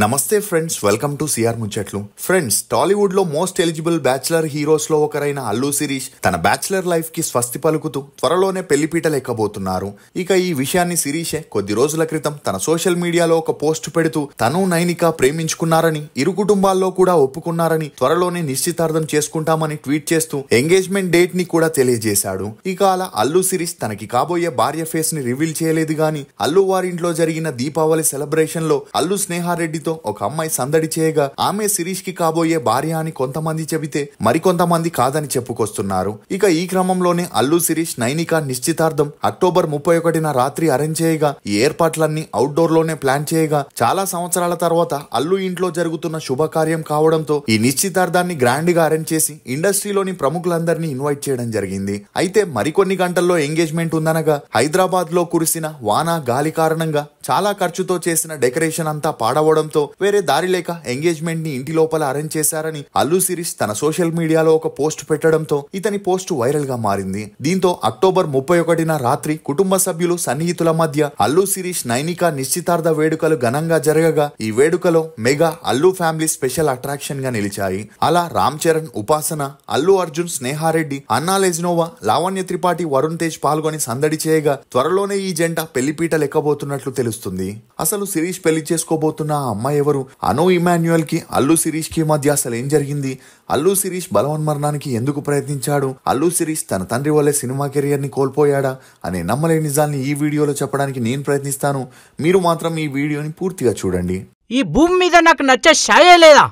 నమస్తే friends, welcome to CR ముచ్చట్లు. Friends, Tollywood లో మోస్ట్ ఎలిజిబుల్ బ్యాచిలర్ హీరోస్ లో ఒకరైన అల్లు శిరీష్ తన బ్యాచిలర్ లైఫ్ కి స్వస్తి పలుకుతూ త్వరలోనే పెళ్లిపీటలు ఎక్కబోతున్నారు. ఇక ఈ విషయాన్ని శిరీషే కొద్ది రోజుల క్రితం తన సోషల్ మీడియాలో ఒక పోస్ట్ పెడుతూ తను నైనిక ప్రేమించుకున్నారని, ఇరు కుటుంబాల్లో కూడా ఒప్పుకున్నారని, త్వరలోనే నిశ్చితార్థం చేసుకుంటామని ట్వీట్ చేస్తూ ఎంగేజ్మెంట్ డేట్ ని కూడా తెలియజేశాడు. ఇక అలా అల్లు శిరీష్ తనకి కాబోయే భార్య ఫేస్ ని రివీల్ చేయలేదు గాని అల్లు వారింట్లో జరిగిన దీపావళి సెలబ్రేషన్ లో అల్లు స్నేహారెడ్డి ఒక అమ్మాయి సందడి చేయగా ఆమె శిరీష్ కి కాబోయే భార్య అని కొంతమంది చెబితే మరికొంతమంది కాదని చెప్పుకొస్తున్నారు. ఇక ఈ క్రమంలోనే అల్లు శిరీష్ నైనిక నిశ్చితార్థం అక్టోబర్ 31న రాత్రి అరేంజ్ చేయగా ఈ ఏర్పాట్లన్నీ అవుట్డోర్ లోనే ప్లాన్ చేయగా చాలా సంవత్సరాల తర్వాత అల్లు ఇంట్లో జరుగుతున్న శుభకార్యం కావడంతో ఈ నిశ్చితార్థాన్ని గ్రాండ్ గా అరేంజ్ చేసి ఇండస్ట్రీలోని ప్రముఖులందరినీ ఇన్వైట్ చేయడం జరిగింది. అయితే మరికొన్ని గంటల్లో ఎంగేజ్మెంట్ ఉందనగా హైదరాబాద్ లో కురిసిన వాన గాలి కారణంగా చాలా ఖర్చుతో చేసిన డెకరేషన్ అంతా పాడవడంతో వేరే దారి లేక ఎంగేజ్మెంట్ ని ఇంటి లోపల అరేంజ్ చేశారని అల్లు శిరీష్ తన సోషల్ మీడియాలో ఒక పోస్ట్ పెట్టడంతో ఇతని పోస్ట్ వైరల్ గా మారింది. దీంతో అక్టోబర్ 31న రాత్రి కుటుంబ సభ్యులు సన్నిహితుల మధ్య అల్లు శిరీష్ నైనిక నిశ్చితార్థ వేడుకలు ఘనంగా జరగగా ఈ వేడుకలో mega Allu family special attraction గా నిలిచాయి. అలా రామ్ చరణ్, ఉపాసన, అల్లు అర్జున్, స్నేహారెడ్డి, అన్నా లెజ్నోవా, లావణ్య త్రిపాఠి, వరుణ్ తేజ్ పాల్గొని సందడి చేయగా త్వరలోనే ఈ జంట పెళ్లిపీటలు ఎక్కబోతున్నట్లు తెలుస్తుంది. అసలు శిరీష్ పెళ్లి చేసుకోబోతున్న ఆ అమ్మాయి ఎవరు? అను ఇమాన్యుయల్ కి అల్లు శిరీష్ కి మధ్య అసలు ఏం జరిగింది? అల్లు శిరీష్ బలవన్మరణానికి ఎందుకు ప్రయత్నించాడు? అల్లు శిరీష్ తన తండ్రి వల్లే సినిమా కెరియర్ ని కోల్పోయాడా అనే నమ్మలేని నిజాల్ని ఈ వీడియోలో చెప్పడానికి నేను ప్రయత్నిస్తాను. మీరు మాత్రం ఈ వీడియోని పూర్తిగా చూడండి. ఈ భూమి మీద నాకు నచ్చే షాయే లేదా?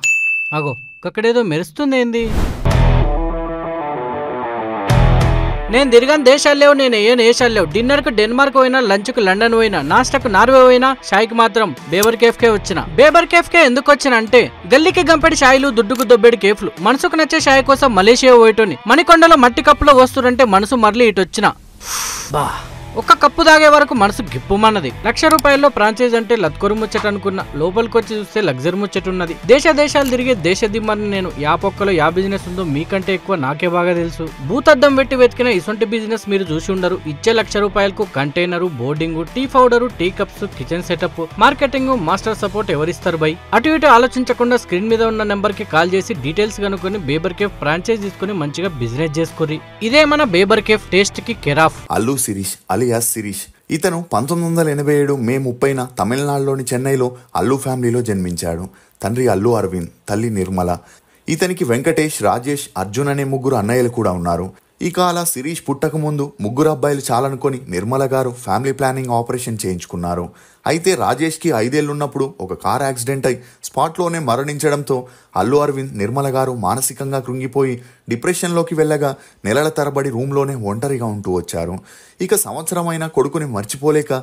అగో అక్కడేదో మెరుస్తుంది ఏంది? నేను తిరిగాను దేశాలు లేవు, నేను ఏ దేశాలు లేవు. డిన్నర్ కు డెన్మార్క్ పోయినా, లంచ్ కు లండన్ పోయినా, నాస్టాకు నార్వే పోయినా, షాయికి మాత్రం బేబర్ కేఫ్ కే వచ్చిన. బేబర్ కేఫ్ కే ఎందుకు వచ్చిన అంటే గల్లీకి గంపెడి షాయిలు, దుడ్డుకు దొబ్బేడి కేఫ్లు. మనసుకు నచ్చే షాయి కోసం మలేషియా పోయేటోని. మణికొండలో మట్టి కప్పులో వస్తురంటే మనసు మరలి ఇటు వచ్చిన. బా ఒక్క కప్పు తాగే వరకు మనసు గిప్పుమన్నది. ₹1,00,000 ఫ్రాంచైజ్ అంటే లత్కొరు ముచ్చట అనుకున్నా. లోపలికి వచ్చి చూస్తే లగ్జరీ ముచ్చట ఉన్నది. దేశాలు తిరిగే దేశ దిమ్మని నేను. యా పొక్కలో యా బిజినెస్ ఉందో మీకంటే ఎక్కువ నాకే బాగా తెలుసు. భూతద్దం పెట్టి వెతికిన ఇసొంటి బిజినెస్ మీరు చూసి ఉండరు. ఇచ్చే ₹1,00,000కు container, boarding, tea powder, tea cups, kitchen setup, marketing, master support ఎవరిస్తారు బై? అటు ఇటు ఆలోచించకుండా స్క్రీన్ మీద ఉన్న నెంబర్ కి కాల్ చేసి డీటెయిల్స్ కనుక్కొని బేబర్ కేఫ్ ఫ్రాంచైజ్ తీసుకుని మంచిగా బిజినెస్ చేసుకోరి. ఇదే మన బేబర్ కేఫ్ టేస్ట్ కి కెరాఫ్. అల్లు శిరీష్ అలియాస్ శిరీష్ ఇతను 1987 మే 30న తమిళనాడులోని చెన్నైలో అల్లు ఫ్యామిలీలో జన్మించాడు. తండ్రి అల్లు అరవింద్, తల్లి నిర్మల. ఇతనికి వెంకటేష్, రాజేష్, అర్జున్ అనే ముగ్గురు అన్నయ్యలు కూడా ఉన్నారు. ఇక అలా శిరీష్ పుట్టక ముందు ముగ్గురు అబ్బాయిలు చాలనుకొని నిర్మల గారు ఫ్యామిలీ ప్లానింగ్ ఆపరేషన్ చేయించుకున్నారు. అయితే రాజేష్ కి 5 ఏళ్లున్నప్పుడు ఒక కార్ యాక్సిడెంట్ అయి స్పాట్లోనే మరణించడంతో అల్లు అరవింద్, నిర్మల గారు మానసికంగా కృంగిపోయి డిప్రెషన్లోకి వెళ్ళగా నెలల తరబడి రూమ్లోనే ఒంటరిగా ఉంటూ వచ్చారు. ఇక సంవత్సరమైన కొడుకుని మర్చిపోలేక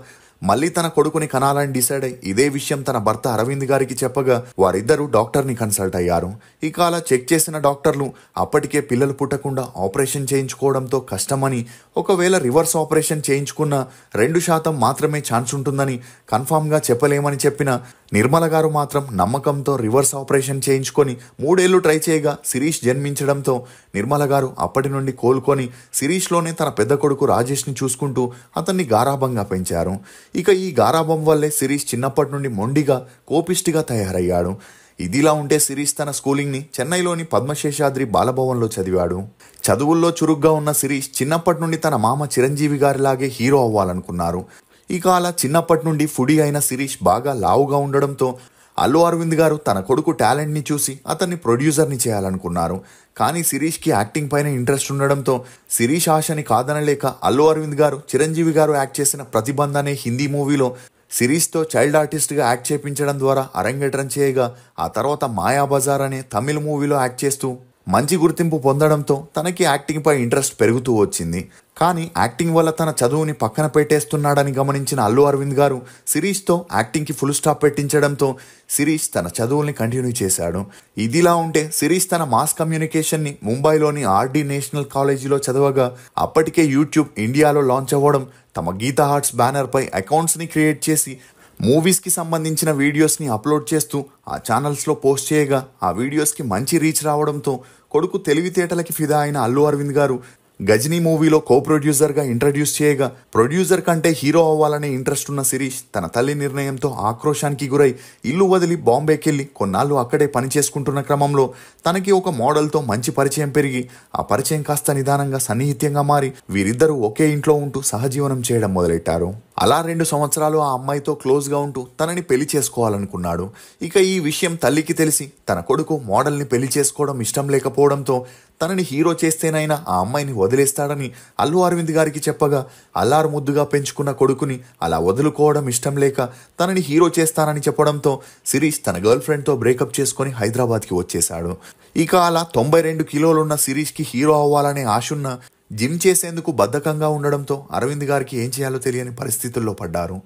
మళ్ళీ తన కొడుకుని కనాలని డిసైడ్ అయి ఇదే విషయం తన భర్త అరవింద్ గారికి చెప్పగా వారిద్దరూ డాక్టర్ని కన్సల్ట్ అయ్యారు. ఇక అలా చెక్ చేసిన డాక్టర్లు అప్పటికే పిల్లలు పుట్టకుండా ఆపరేషన్ చేయించుకోవడంతో కష్టమని, ఒకవేళ రివర్స్ ఆపరేషన్ చేయించుకున్న 2% మాత్రమే ఛాన్స్ ఉంటుందని కన్ఫామ్గా చెప్పలేమని చెప్పిన నిర్మల గారు మాత్రం నమ్మకంతో రివర్స్ ఆపరేషన్ చేయించుకొని 3 ఏళ్లు ట్రై చేయగా శిరీష్ జన్మించడంతో నిర్మల గారు అప్పటి నుండి కోలుకొని శిరీష్లోనే తన పెద్ద కొడుకు రాజేష్ని చూసుకుంటూ అతన్ని గారాబంగా పెంచారు. ఇక ఈ గారాబం వల్లే శిరీష్ చిన్నప్పటి నుండి మొండిగా, కోపిష్టిగా తయారయ్యాడు. ఇదిలా ఉంటే శిరీష్ తన స్కూలింగ్ ని చెన్నైలోని పద్మశేషాద్రి బాలభవన్లో చదివాడు. చదువుల్లో చురుగ్గా ఉన్న శిరీష్ చిన్నప్పటి నుండి తన మామ చిరంజీవి గారిలాగే హీరో అవ్వాలనుకున్నారు. ఇక అలా చిన్నప్పటి నుండి ఫుడీ అయిన శిరీష్ బాగా లావుగా ఉండడంతో అల్లు అరవింద్ గారు తన కొడుకు టాలెంట్ ని చూసి అతన్ని ప్రొడ్యూసర్ని చేయాలనుకున్నారు. కానీ శిరీష్ కి యాక్టింగ్ పైన ఇంట్రెస్ట్ ఉండడంతో శిరీష్ ఆశని కాదనలేక అల్లు అరవింద్ గారు చిరంజీవి గారు యాక్ట్ చేసిన ప్రతిబంధ్ అనే హిందీ మూవీలో శిరీష్తో చైల్డ్ ఆర్టిస్ట్గా యాక్ట్ చేయించడం ద్వారా అరంగేట్రం చేయగా ఆ తర్వాత మాయాబజార్ అనే తమిళ మూవీలో యాక్ట్ చేస్తూ మంచి గుర్తింపు పొందడంతో తనకి యాక్టింగ్ పై ఇంట్రెస్ట్ పెరుగుతూ వచ్చింది. కానీ యాక్టింగ్ వల్ల తన చదువుని పక్కన పెట్టేస్తున్నాడని గమనించిన అల్లు అరవింద్ గారు శిరీష్తో యాక్టింగ్కి ఫుల్ స్టాప్ పెట్టించడంతో శిరీష్ తన చదువుల్ని కంటిన్యూ చేశాడు. ఇదిలా ఉంటే శిరీష్ తన మాస్ కమ్యూనికేషన్ని ముంబైలోని ఆర్డి నేషనల్ కాలేజీలో చదవగా అప్పటికే యూట్యూబ్ ఇండియాలో లాంచ్ అవ్వడం, తమ గీతా ఆర్ట్స్ బ్యానర్ పై అకౌంట్స్ని క్రియేట్ చేసి మూవీస్కి సంబంధించిన వీడియోస్ని అప్లోడ్ చేస్తూ ఆ ఛానల్స్లో పోస్ట్ చేయగా ఆ వీడియోస్కి మంచి రీచ్ రావడంతో కొడుకు తెలివితేటలకి ఫిదా అయిన అల్లు అరవింద్ గారు గజనీ మూవీలో కో ప్రొడ్యూసర్ గా ఇంట్రడ్యూస్ చేయగా ప్రొడ్యూసర్ కంటే హీరో అవ్వాలనే ఇంట్రెస్ట్ ఉన్న శిరీష్ తన తల్లి నిర్ణయంతో ఆక్రోశానికి గురై ఇల్లు వదిలి బాంబేకెళ్లి కొన్నాళ్ళు అక్కడే పని చేసుకుంటున్న క్రమంలో తనకి ఒక మోడల్తో మంచి పరిచయం పెరిగి ఆ పరిచయం కాస్త నిదానంగా సన్నిహిత్యంగా మారి వీరిద్దరూ ఒకే ఇంట్లో ఉంటూ సహజీవనం చేయడం మొదలెట్టారు. అలా 2 సంవత్సరాలు ఆ అమ్మాయితో క్లోజ్గా ఉంటూ తనని పెళ్లి చేసుకోవాలనుకున్నాడు. ఇక ఈ విషయం తల్లికి తెలిసి తన కొడుకు మోడల్ని పెళ్లి చేసుకోవడం ఇష్టం లేకపోవడంతో తనని హీరో చేస్తేనైనా ఆ అమ్మాయిని వదిలేస్తాడని అల్లు అరవింద్ గారికి చెప్పగా అల్లారు ముద్దుగా పెంచుకున్న కొడుకుని అలా వదులుకోవడం ఇష్టం లేక తనని హీరో చేస్తానని చెప్పడంతో శిరీష్ తన గర్ల్ ఫ్రెండ్తో బ్రేకప్ చేసుకుని హైదరాబాద్కి వచ్చేశాడు. ఇక అలా 92 కిలోలున్న శిరీష్కి హీరో అవ్వాలనే ఆశున్న జిమ్ చేసేందుకు బద్ధకంగా ఉండడంతో అరవింద్ గారికి ఏం చేయాలో తెలియని పరిస్థితుల్లో పడ్డారు.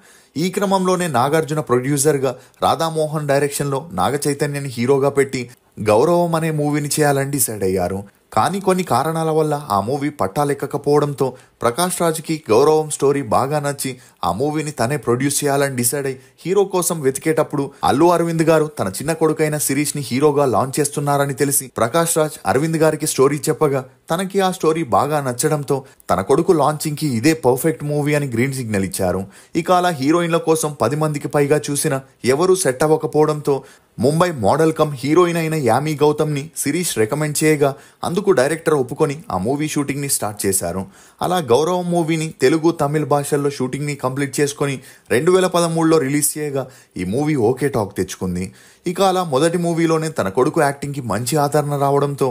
ఈ క్రమంలోనే నాగార్జున ప్రొడ్యూసర్గా రాధామోహన్ డైరెక్షన్లో నాగ చైతన్యని హీరోగా పెట్టి గౌరవం అనే మూవీని చేయాలని డిసైడ్ అయ్యారు. కానీ కొన్ని కారణాల వల్ల ఆ మూవీ పట్టాలెక్కకపోవడంతో ప్రకాష్ రాజ్కి గౌరవం స్టోరీ బాగా నచ్చి ఆ మూవీని తనే ప్రొడ్యూస్ చేయాలని డిసైడ్ అయి హీరో కోసం వెతికేటప్పుడు అల్లు అరవింద్ గారు తన చిన్న కొడుకైన శిరీష్ ని హీరోగా లాంచ్ చేస్తున్నారని తెలిసి ప్రకాష్ రాజ్ అరవింద్ గారికి స్టోరీ చెప్పగా తనకి ఆ స్టోరీ బాగా నచ్చడంతో తన కొడుకు లాంచింగ్ కి ఇదే పర్ఫెక్ట్ మూవీ అని గ్రీన్ సిగ్నల్ ఇచ్చారు. ఇక అలా హీరోయిన్ల కోసం 10 మందికి పైగా చూసిన ఎవరూ సెట్ అవ్వకపోవడంతో ముంబై మోడల్ కమ్ హీరోయిన్ అయిన యామీ గౌతమ్ని శిరీష్ రికమెండ్ చేయగా అందుకు డైరెక్టర్ ఒప్పుకొని ఆ మూవీ షూటింగ్ని స్టార్ట్ చేశారు. అలా గౌరవం మూవీని తెలుగు తమిళ భాషల్లో షూటింగ్ని కంప్లీట్ చేసుకొని 2013లో రిలీజ్ చేయగా ఈ మూవీ ఓకే టాక్ తెచ్చుకుంది. ఇక అలా మొదటి మూవీలోనే తన కొడుకు యాక్టింగ్కి మంచి ఆదరణ రావడంతో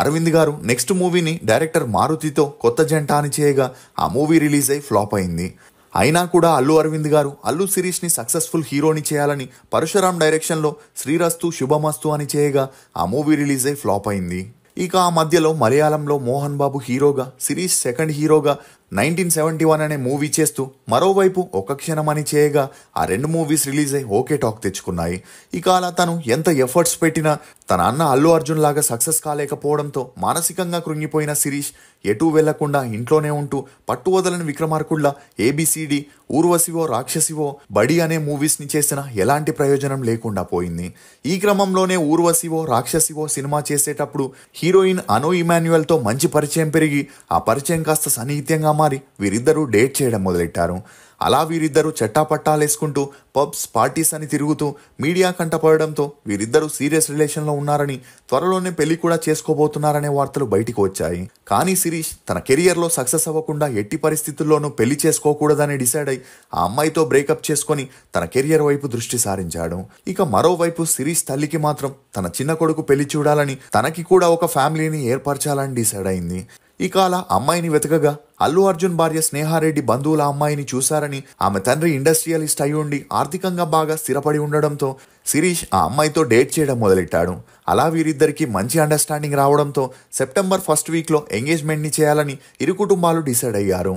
అరవింద్ గారు నెక్స్ట్ మూవీని డైరెక్టర్ మారుతితో కొత్త జంట అని చేయగా ఆ మూవీ రిలీజ్ అయి ఫ్లాప్ అయింది. అయినా కూడా అల్లు అరవింద్ గారు అల్లు శిరీష్ని సక్సెస్ఫుల్ హీరోని చేయాలని పరశురామ్ డైరెక్షన్లో శ్రీరస్తు శుభమస్తు అని చేయగా ఆ మూవీ రిలీజ్ అయి ఫ్లాప్ అయింది. ఇక ఆ మధ్యలో మలయాళంలో మోహన్ బాబు హీరోగా శిరీష్ సెకండ్ హీరోగా 1971 అనే మూవీ చేస్తూ మరోవైపు ఒక క్షణం అని చేయగా ఆ 2 మూవీస్ రిలీజ్ అయి ఓకే టాక్ తెచ్చుకున్నాయి. ఇక అలా తను ఎంత ఎఫర్ట్స్ పెట్టినా తన అన్న అల్లు అర్జున్ లాగా సక్సెస్ కాలేకపోవడంతో మానసికంగా కృంగిపోయిన శిరీష్ ఎటూ వెళ్లకుండా ఇంట్లోనే ఉంటూ పట్టువదలని విక్రమార్కుల్లా ఏబిసిడి, ఊర్వశివో రాక్షసివో, బడి అనే మూవీస్ని చేసినా ఎలాంటి ప్రయోజనం లేకుండా పోయింది. ఈ క్రమంలోనే ఊర్వశివో రాక్షసివో సినిమా చేసేటప్పుడు హీరోయిన్ అను ఇమాన్యుయల్తో మంచి పరిచయం పెరిగి ఆ పరిచయం కాస్త సన్నిహిత్యంగా మారి వీరిద్దరూ డేట్ చేయడం మొదలెట్టారు. అలా వీరిద్దరూ చట్టాపట్టాలేసుకుంటూ పబ్స్ పార్టీస్ అని తిరుగుతూ మీడియా కంటపడడంతో వీరిద్దరూ సీరియస్ రిలేషన్లో ఉన్నారని, త్వరలోనే పెళ్లి కూడా చేసుకోబోతున్నారనే వార్తలు బయటికి వచ్చాయి. కానీ శిరీష్ తన కెరియర్లో సక్సెస్ అవ్వకుండా ఎట్టి పరిస్థితుల్లోనూ పెళ్లి చేసుకోకూడదని డిసైడ్ అయి ఆ అమ్మాయితో బ్రేకప్ చేసుకొని తన కెరియర్ వైపు దృష్టి సారించాడు. ఇక మరోవైపు శిరీష్ తల్లికి మాత్రం తన చిన్న కొడుకు పెళ్లి చూడాలని, తనకి కూడా ఒక ఫ్యామిలీని ఏర్పరచాలని డిసైడ్ అయింది. ఇక అలా అమ్మాయిని వెతకగా అల్లు అర్జున్ భార్య స్నేహారెడ్డి బంధువుల అమ్మాయిని చూశారని, ఆమె తండ్రి ఇండస్ట్రియలిస్ట్ అయి ఉండి ఆర్థికంగా బాగా స్థిరపడి ఉండడంతో శిరీష్ ఆ అమ్మాయితో డేట్ చేయడం మొదలెట్టాడు. అలా వీరిద్దరికి మంచి అండర్స్టాండింగ్ రావడంతో సెప్టెంబర్ 1st వీక్లో ఎంగేజ్మెంట్ని చేయాలని ఇరు కుటుంబాలు డిసైడ్ అయ్యారు.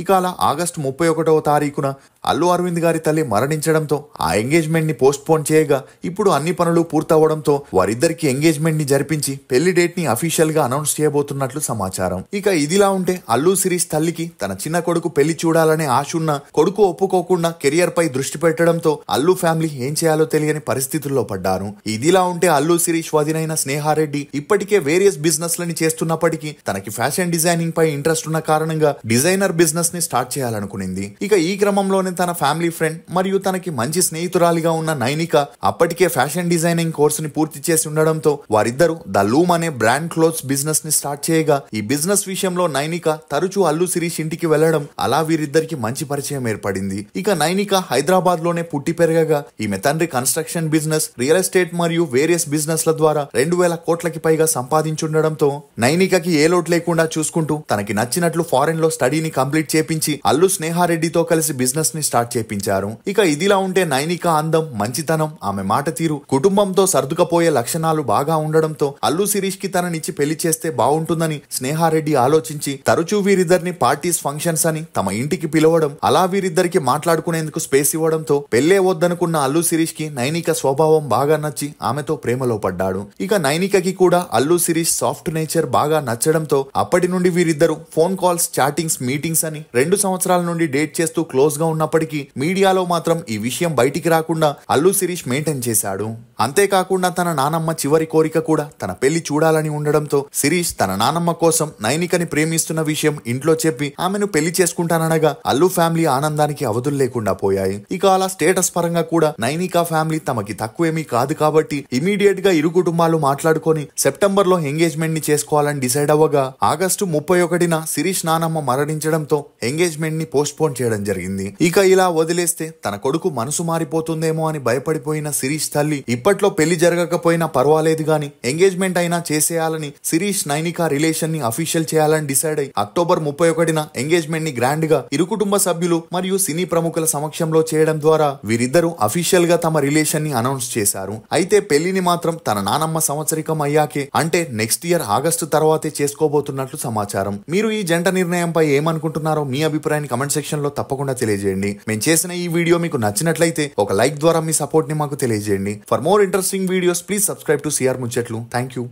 ఇక అలా ఆగస్టు 31వ తారీఖున అల్లు అరవింద్ గారి తల్లి మరణించడంతో ఆ ఎంగేజ్మెంట్ని పోస్ట్పోన్ చేయగా ఇప్పుడు అన్ని పనులు పూర్తవడంతో వారిద్దరికి ఎంగేజ్మెంట్ని జరిపించి పెళ్లి డేట్ని అఫీషియల్గా అనౌన్స్ చేయబోతున్నట్లు సమాచారం. ఇక ఇదిలా ఉంటే అల్లు శిరీష్ తల్లికి తన చిన్న కొడుకు పెళ్లి చూడాలనే ఆశ ఉన్న కొడుకు ఒప్పుకోకుండా కెరియర్ పై దృష్టి పెట్టడంతో అల్లు ఫ్యామిలీ ఏం చేయాలో తెలియని పరిస్థితుల్లో పడ్డారు. ఇదిలా ఉంటే అల్లు శిరీష్ వదినైన స్నేహారెడ్డి ఇప్పటికే వేరియస్ బిజినెస్ లని చేస్తున్నప్పటికీ తనకి ఫ్యాషన్ డిజైనింగ్ పై ఇంట్రెస్ట్ ఉన్న కారణంగా డిజైనర్ బిజినెస్ ని స్టార్ట్ చేయాలనుకునింది. ఇక ఈ క్రమంలోనే తన ఫ్యామిలీ ఫ్రెండ్ మరియు తనకి మంచి స్నేహితురాలిగా ఉన్న నైనిక అప్పటికే ఫ్యాషన్ డిజైనింగ్ కోర్సుని పూర్తి చేసి ఉండడంతో వారిద్దరూ ద లూమ్ అనే బ్రాండ్ క్లోత్స్ బిజినెస్ ని స్టార్ట్ చేయగా ఈ బిజినెస్ విషయంలో నైనిక తరచూ అల్లు శిరీష్ ఇంటికి వెళ్లడం, అలా వీరిద్దరికి మంచి పరిచయం ఏర్పడింది. ఇక నైనిక హైదరాబాద్ లోనే పుట్టి పెరగగా ఈమె తండ్రి కన్స్ట్రక్షన్ బిజినెస్, రియల్ ఎస్టేట్ మరియు వేరియస్ బిజినెస్ ల ద్వారా 2000 కోట్లకి పైగా సంపాదించుండడంతో నైనికకి ఏ లోటు లేకుండా చూసుకుంటూ తనకి నచ్చినట్లు ఫారెన్ లో స్టడీని కంప్లీట్ చేపించి అల్లు స్నేహారెడ్డితో కలిసి బిజినెస్ ని స్టార్ట్ చేపించారు. ఇక ఇదిలా ఉంటే నైనిక అందం, మంచితనం, ఆమె మాట తీరు, కుటుంబంతో సర్దుకపోయే లక్షణాలు బాగా ఉండడంతో అల్లు శిరీష్ కి తననిచ్చి పెళ్లి చేస్తే బాగుంటుందని స్నేహారెడ్డి ఆలోచించి తరచూ వీరిద్దరిని వీరిద్దరిని పార్టీస్ ఫంక్షన్స్ అని తమ ఇంటికి పిలవడం, అలా వీరిద్దరికి మాట్లాడుకునేందుకు స్పేస్ ఇవ్వడంతో పెళ్లే వద్దనుకున్న అల్లు శిరీష్ కి నైనిక స్వభావం బాగా నచ్చి ఆమెతో ప్రేమలో పడ్డాడు. ఇక నైనికకి కూడా అల్లు శిరీష్ సాఫ్ట్ నేచర్ బాగా నచ్చడంతో అప్పటి నుండి వీరిద్దరు ఫోన్ కాల్స్, చాటింగ్స్, మీటింగ్స్ అని 2 సంవత్సరాల నుండి డేట్ చేస్తూ క్లోజ్ గా ఉన్నప్పటికీ మీడియాలో మాత్రం ఈ విషయం బయటికి రాకుండా అల్లు శిరీష్ మెయింటైన్ చేశాడు. అంతేకాకుండా తన నానమ్మ చివరి కోరిక కూడా తన పెళ్లి చూడాలని ఉండడంతో శిరీష్ తన నానమ్మ కోసం నైనికని ప్రేమిస్తున్న విషయం ఇంట్లో చెప్పి ఆమెను పెళ్లి చేసుకుంటాననగా అల్లు ఫ్యామిలీ ఆనందానికి అవధులు లేకుండా పోయాయి. ఇక అలా స్టేటస్ పరంగా కూడా నైనికా ఫ్యామిలీ తమకి తక్కువేమీ కాదు కాబట్టి ఇమీడియట్ గా ఇరు కుటుంబాలు మాట్లాడుకొని సెప్టెంబర్ లో ఎంగేజ్మెంట్ ని చేసుకోవాలని డిసైడ్ అవ్వగా ఆగస్టు 31న శిరీష్ నానమ్మ మరణించడంతో ఎంగేజ్మెంట్ ని పోస్ట్ పోన్ చేయడం జరిగింది. ఇక ఇలా వదిలేస్తే తన కొడుకు మనసు మారిపోతుందేమో అని భయపడిపోయిన శిరీష్ తల్లి ఇప్పట్లో పెళ్లి జరగకపోయినా పర్వాలేదు గాని ఎంగేజ్మెంట్ అయినా చేసేయాలని శిరీష్ నైనికా రిలేషన్ ని అఫీషియల్ చేయాలని డిసైడ్ అయి అక్టోబర్ 31న ఎంగేజ్మెంట్ ని గ్రాండ్ గా ఇరు కుటుంబ సభ్యులు మరియు సినీ ప్రముఖుల సమక్షంలో చేయడం ద్వారా వీరిద్దరూ అఫీషియల్ గా తమ రిలేషన్ ని అనౌన్స్ చేశారు. అయితే పెళ్లిని మాత్రం తన నానమ్మ సంవత్సరికం అయ్యాకే అంటే నెక్స్ట్ ఇయర్ ఆగస్టు తర్వాతే చేసుకోబోతున్నట్లు సమాచారం. మీరు ఈ జంట నిర్ణయంపై ఏమనుకుంటున్నారో మీ అభిప్రాయాన్ని కమెంట్ సెక్షన్ లో తప్పకుండా తెలియజేయండి. మేము చేసిన ఈ వీడియో మీకు నచ్చినట్లయితే ఒక లైక్ ద్వారా మీ సపోర్ట్ ని మాకు తెలియజేయండి. For more interesting videos please subscribe to CR Muchatlu. Thank you.